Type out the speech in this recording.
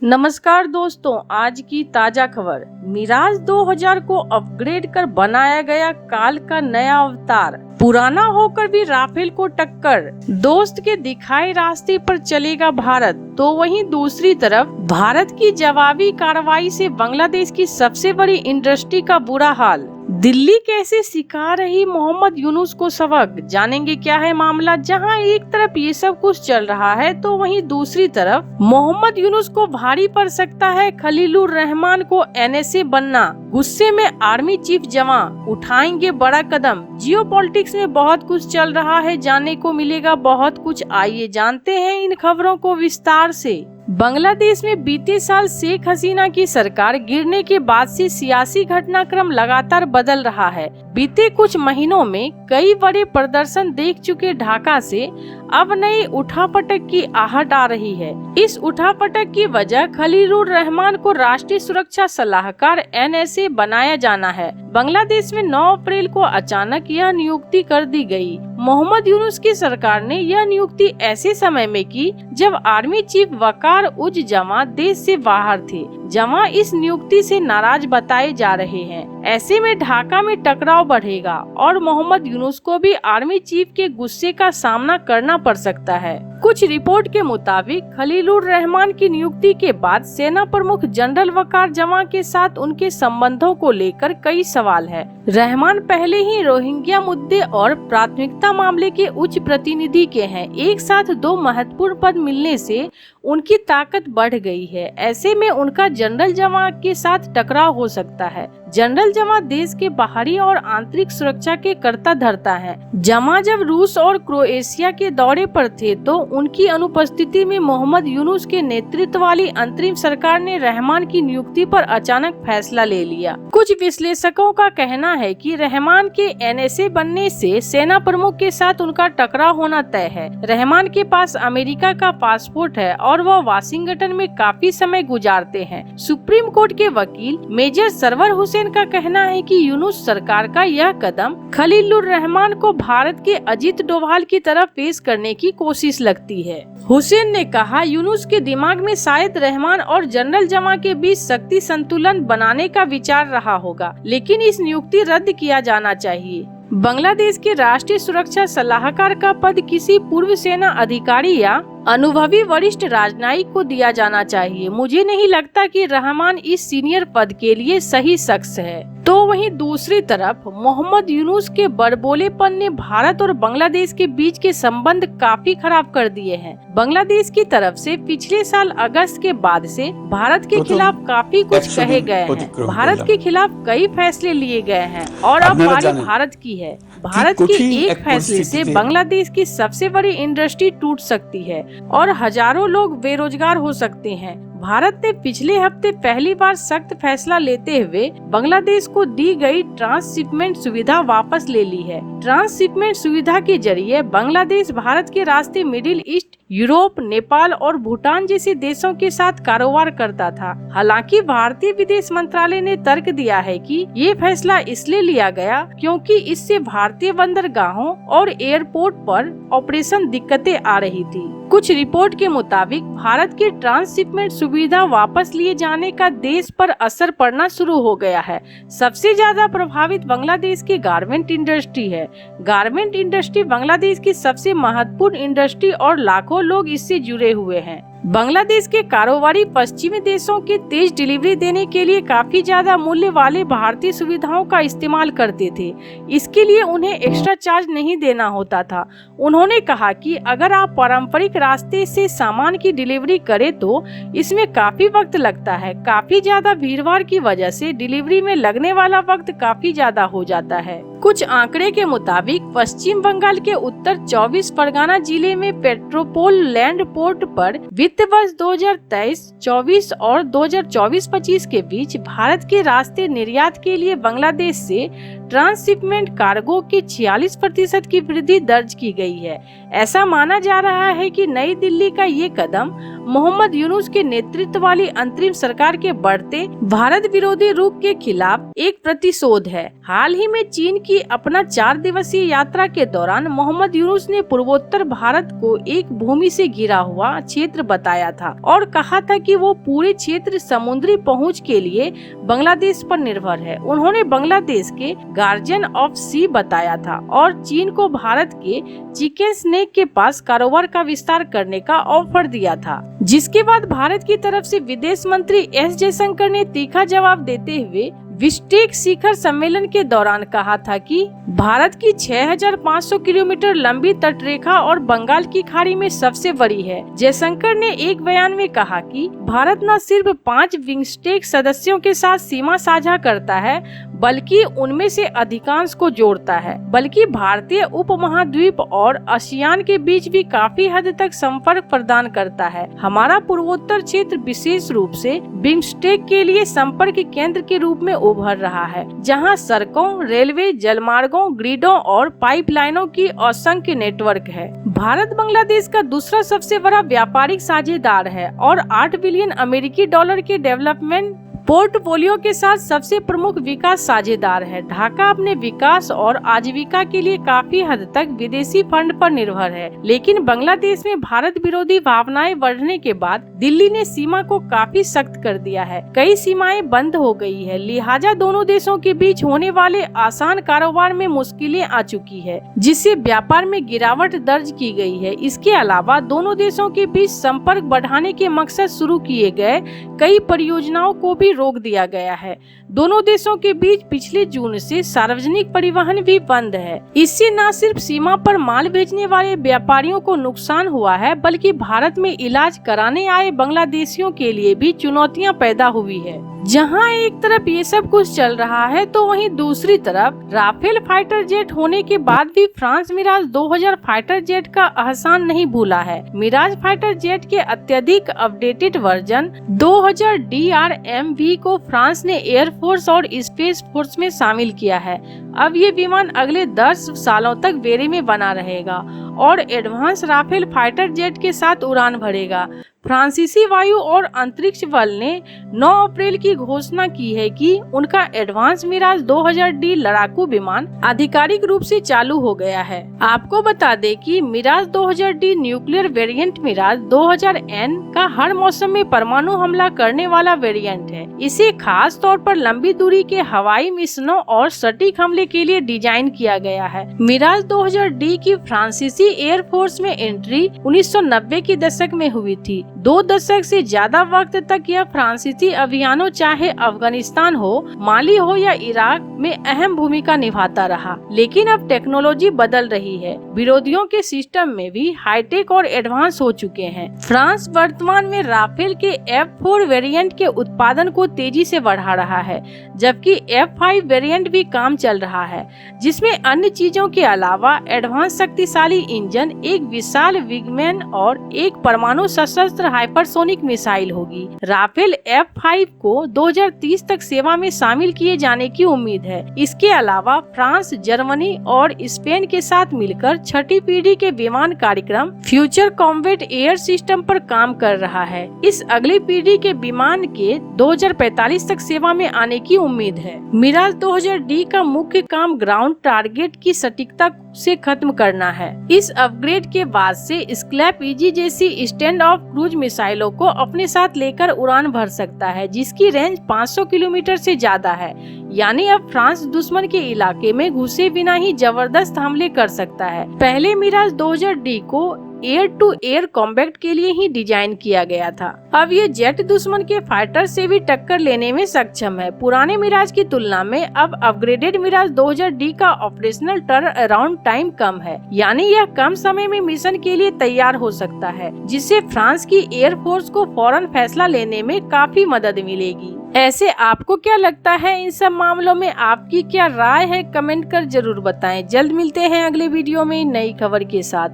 नमस्कार दोस्तों, आज की ताजा खबर। मिराज 2000 को अपग्रेड कर बनाया गया काल का नया अवतार, पुराना होकर भी राफेल को टक्कर। दोस्त के दिखाए रास्ते पर चलेगा भारत, तो वहीं दूसरी तरफ भारत की जवाबी कार्रवाई से बांग्लादेश की सबसे बड़ी इंडस्ट्री का बुरा हाल। दिल्ली कैसे सिखा रही मोहम्मद यूनुस को सबक, जानेंगे क्या है मामला। जहां एक तरफ ये सब कुछ चल रहा है, तो वहीं दूसरी तरफ मोहम्मद यूनुस को भारी पड़ सकता है खलीलुर रहमान को एनएसए बनना। गुस्से में आर्मी चीफ जवान उठाएंगे बड़ा कदम। जियोपॉलिटिक्स में बहुत कुछ चल रहा है, जानने को मिलेगा बहुत कुछ। आइए जानते हैं इन खबरों को विस्तार से। बांग्लादेश में बीते साल शेख हसीना की सरकार गिरने के बाद से सियासी घटनाक्रम लगातार बदल रहा है। बीते कुछ महीनों में कई बड़े प्रदर्शन देख चुके ढाका से अब नई उठापटक की आहट आ रही है। इस उठापटक की वजह खलीलुर रहमान को राष्ट्रीय सुरक्षा सलाहकार एनएसए बनाया जाना है। बांग्लादेश में 9 अप्रैल को अचानक यह नियुक्ति कर दी गई। मोहम्मद यूनुस की सरकार ने यह नियुक्ति ऐसे समय में की जब आर्मी चीफ वकार उज जमा देश से बाहर थे। जमा इस नियुक्ति से नाराज बताए जा रहे हैं। ऐसे में ढाका में टकराव बढ़ेगा और मोहम्मद यूनुस को भी आर्मी चीफ के गुस्से का सामना करना पड़ सकता है। कुछ रिपोर्ट के मुताबिक खलीलुर रहमान की नियुक्ति के बाद सेना प्रमुख जनरल वकार जमा के साथ उनके संबंधों को लेकर कई सवाल है। रहमान पहले ही रोहिंग्या मुद्दे और प्राथमिकता मामले के उच्च प्रतिनिधि के हैं। एक साथ 2 महत्वपूर्ण पद मिलने से उनकी ताकत बढ़ गई है। ऐसे में उनका जनरल जमा के साथ टकराव हो सकता है। जनरल जमा देश के बाहरी और आंतरिक सुरक्षा के कर्ता धर्ता है। जमा जब रूस और क्रोएशिया के दौरे पर थे, तो उनकी अनुपस्थिति में मोहम्मद यूनुस के नेतृत्व वाली अंतरिम सरकार ने रहमान की नियुक्ति पर अचानक फैसला ले लिया। कुछ विश्लेषकों का कहना है कि रहमान के एनएसए बनने से सेना प्रमुख के साथ उनका टकराव होना तय है। रहमान के पास अमेरिका का पासपोर्ट है और वह वाशिंगटन में काफी समय गुजारते हैं। सुप्रीम कोर्ट के वकील मेजर सरवर हुसैन का कहना है कि यूनुस सरकार का यह कदम खलीलुर रहमान को भारत के अजीत डोभाल की तरफ पेश करने की कोशिश लगती है। हुसैन ने कहा, यूनुस के दिमाग में शायद रहमान और जनरल जमा के बीच शक्ति संतुलन बनाने का विचार रहा होगा, लेकिन इस नियुक्ति रद्द किया जाना चाहिए। बांग्लादेश के राष्ट्रीय सुरक्षा सलाहकार का पद किसी पूर्व सेना अधिकारी या अनुभवी वरिष्ठ राजनयिक को दिया जाना चाहिए। मुझे नहीं लगता कि रहमान इस सीनियर पद के लिए सही शख्स है। तो वहीं दूसरी तरफ मोहम्मद यूनुस के बड़बोलेपन ने भारत और बांग्लादेश के बीच के संबंध काफी खराब कर दिए हैं। बांग्लादेश की तरफ से पिछले साल अगस्त के बाद से भारत के खिलाफ काफी कुछ कहे गए हैं। भारत के खिलाफ कई फैसले लिए गए हैं और अब बारी भारत की है। भारत के एक फैसले से बांग्लादेश की सबसे बड़ी इंडस्ट्री टूट सकती है और हजारों लोग बेरोजगार हो सकते हैं। भारत ने पिछले हफ्ते पहली बार सख्त फैसला लेते हुए बांग्लादेश को दी गई ट्रांसशिपमेंट सुविधा वापस ले ली है। ट्रांसशिपमेंट सुविधा के जरिए बांग्लादेश भारत के रास्ते मिडिल ईस्ट, यूरोप, नेपाल और भूटान जैसे देशों के साथ कारोबार करता था। हालांकि भारतीय विदेश मंत्रालय ने तर्क दिया है कि ये फैसला इसलिए लिया गया क्योंकि इससे भारतीय बंदरगाहों और एयरपोर्ट पर ऑपरेशन दिक्कतें आ रही थी। कुछ रिपोर्ट के मुताबिक भारत की ट्रांसशिपमेंट सुविधा वापस लिए जाने का देश पर असर पड़ना शुरू हो गया है। सबसे ज्यादा प्रभावित बांग्लादेश की गारमेंट इंडस्ट्री है। गारमेंट इंडस्ट्री बांग्लादेश की सबसे महत्वपूर्ण इंडस्ट्री और लाखों लोग इससे जुड़े हुए हैं। बांग्लादेश के कारोबारी पश्चिमी देशों के तेज डिलीवरी देने के लिए काफी ज्यादा मूल्य वाले भारतीय सुविधाओं का इस्तेमाल करते थे। इसके लिए उन्हें एक्स्ट्रा चार्ज नहीं देना होता था। उन्होंने कहा कि अगर आप पारंपरिक रास्ते से सामान की डिलीवरी करें तो इसमें काफी वक्त लगता है। काफी ज्यादा भीड़भाड़ की वजह से डिलीवरी में लगने वाला वक्त काफी ज्यादा हो जाता है। कुछ आंकड़े के मुताबिक पश्चिम बंगाल के उत्तर 24 परगना जिले में पेट्रोपोल लैंड पोर्ट पर वित्त वर्ष 2023-24 और 2024-25 के बीच भारत के रास्ते निर्यात के लिए बांग्लादेश से ट्रांसशिपमेंट कार्गो के 46% की वृद्धि दर्ज की गई है। ऐसा माना जा रहा है कि नई दिल्ली का ये कदम मोहम्मद यूनुस के नेतृत्व वाली अंतरिम सरकार के बढ़ते भारत विरोधी रुख के खिलाफ एक प्रतिशोध है। हाल ही में चीन की अपना 4 दिवसीय यात्रा के दौरान मोहम्मद यूनुस ने पूर्वोत्तर भारत को एक भूमि से घिरा हुआ क्षेत्र बताया था और कहा था कि वो पूरे क्षेत्र समुद्री पहुंच के लिए बांग्लादेश पर निर्भर है। उन्होंने बांग्लादेश के गार्जियन ऑफ सी बताया था और चीन को भारत के चिकन स्नेक के पास कारोबार का विस्तार करने का ऑफर दिया था, जिसके बाद भारत की तरफ से विदेश मंत्री एस जयशंकर ने तीखा जवाब देते हुए बिश्केक शिखर सम्मेलन के दौरान कहा था कि भारत की 6,500 किलोमीटर लंबी तटरेखा और बंगाल की खाड़ी में सबसे बड़ी है। जयशंकर ने एक बयान में कहा कि भारत न सिर्फ 5 बिश्केक सदस्यों के साथ सीमा साझा करता है, बल्कि उनमें से अधिकांश को जोड़ता है, बल्कि भारतीय उपमहाद्वीप और आसियान के बीच भी काफी हद तक संपर्क प्रदान करता है। हमारा पूर्वोत्तर क्षेत्र विशेष रूप से बिश्केक के लिए संपर्क केंद्र के रूप में उभर रहा है, जहां सड़कों, रेलवे, जलमार्गों, ग्रिडों और पाइपलाइनों की असंख्य नेटवर्क है। भारत बांग्लादेश का दूसरा सबसे बड़ा व्यापारिक साझेदार है और 8 बिलियन अमेरिकी डॉलर के डेवलपमेंट पोर्टफोलियो के साथ सबसे प्रमुख विकास साझेदार है। ढाका अपने विकास और आजीविका के लिए काफी हद तक विदेशी फंड पर निर्भर है, लेकिन बांग्लादेश में भारत विरोधी भावनाएं बढ़ने के बाद दिल्ली ने सीमा को काफी सख्त कर दिया है। कई सीमाएं बंद हो गई है, लिहाजा दोनों देशों के बीच होने वाले आसान कारोबार में मुश्किलें आ चुकी है, जिससे व्यापार में गिरावट दर्ज की गई है। इसके अलावा दोनों देशों के बीच संपर्क बढ़ाने के मकसद शुरू किए गए कई परियोजनाओं को भी रोक दिया गया है। दोनों देशों के बीच पिछले जून से सार्वजनिक परिवहन भी बंद है। इससे न सिर्फ सीमा पर माल भेजने वाले व्यापारियों को नुकसान हुआ है, बल्कि भारत में इलाज कराने आए बांग्लादेशियों के लिए भी चुनौतियां पैदा हुई है। जहां एक तरफ ये सब कुछ चल रहा है, तो वहीं दूसरी तरफ राफेल फाइटर जेट होने के बाद भी फ्रांस मिराज 2000 फाइटर जेट का एहसान नहीं भूला है। मिराज फाइटर जेट के अत्यधिक अपडेटेड वर्जन 2000 DRMV को फ्रांस ने एयरफोर्स और स्पेस फोर्स में शामिल किया है। अब ये विमान अगले 10 सालों तक बेड़े में बना रहेगा और एडवांस राफेल फाइटर जेट के साथ उड़ान भरेगा। फ्रांसीसी वायु और अंतरिक्ष बल ने 9 अप्रैल की घोषणा की है कि उनका एडवांस मिराज 2000D लड़ाकू विमान आधिकारिक रूप से चालू हो गया है। आपको बता दें कि Miraj 2000D nuclear variant Miraj 2000N का हर मौसम में परमाणु हमला करने वाला वेरिएंट है। इसे खास तौर पर लंबी दूरी के हवाई मिशनों और सटीक हमले के लिए डिजाइन किया गया है। मिराज 2000D की फ्रांसीसी एयरफोर्स में एंट्री 1990 के दशक में हुई थी। 2 दशक से ज्यादा वक्त तक यह फ्रांसीसी अभियानों, चाहे अफगानिस्तान हो, माली हो या इराक में अहम भूमिका निभाता रहा। लेकिन अब टेक्नोलॉजी बदल रही है, विरोधियों के सिस्टम में भी हाईटेक और एडवांस हो चुके हैं। फ्रांस वर्तमान में राफेल के F4 वेरिएंट के उत्पादन को तेजी से बढ़ा रहा है, जबकि F5 वेरिएंट भी काम चल रहा है, जिसमें अन्य चीजों के अलावा एडवांस शक्तिशाली इंजन, एक विशाल विंगमैन और एक परमाणु सशस्त्र हाइपरसोनिक मिसाइल होगी। राफेल F5 को 2030 तक सेवा में शामिल किए जाने की उम्मीद है। इसके अलावा फ्रांस, जर्मनी और स्पेन के साथ मिलकर 6ठी पीढ़ी के विमान कार्यक्रम फ्यूचर कॉम्बैट एयर सिस्टम पर काम कर रहा है। इस अगली पीढ़ी के विमान के 2045 तक सेवा में आने की उम्मीद है। मिराज 2000D का मुख्य काम ग्राउंड टारगेट की सटीकता से खत्म करना है। इस अपग्रेड के बाद से स्कैल्प EG जैसी स्टैंड ऑफ क्रूज मिसाइलों को अपने साथ लेकर उड़ान भर सकता है, जिसकी रेंज 500 किलोमीटर से ज्यादा है। यानी अब फ्रांस दुश्मन के इलाके में घुसे बिना ही जबरदस्त हमले कर सकता है। पहले मिराज 2000D को एयर टू एयर कॉम्बैट के लिए ही डिजाइन किया गया था। अब ये जेट दुश्मन के फाइटर से भी टक्कर लेने में सक्षम है। पुराने मिराज की तुलना में अब अपग्रेडेड मिराज 2000D का ऑपरेशनल टर्न अराउंड टाइम कम है, यानी यह कम समय में मिशन के लिए तैयार हो सकता है, जिससे फ्रांस की एयरफोर्स को फौरन फैसला लेने में काफी मदद मिलेगी। ऐसे आपको क्या लगता है इन सब मामलों में? आपकी क्या राय है? कमेंट कर जरूर बताएं। जल्द मिलते हैं अगले वीडियो में नई खबर के साथ।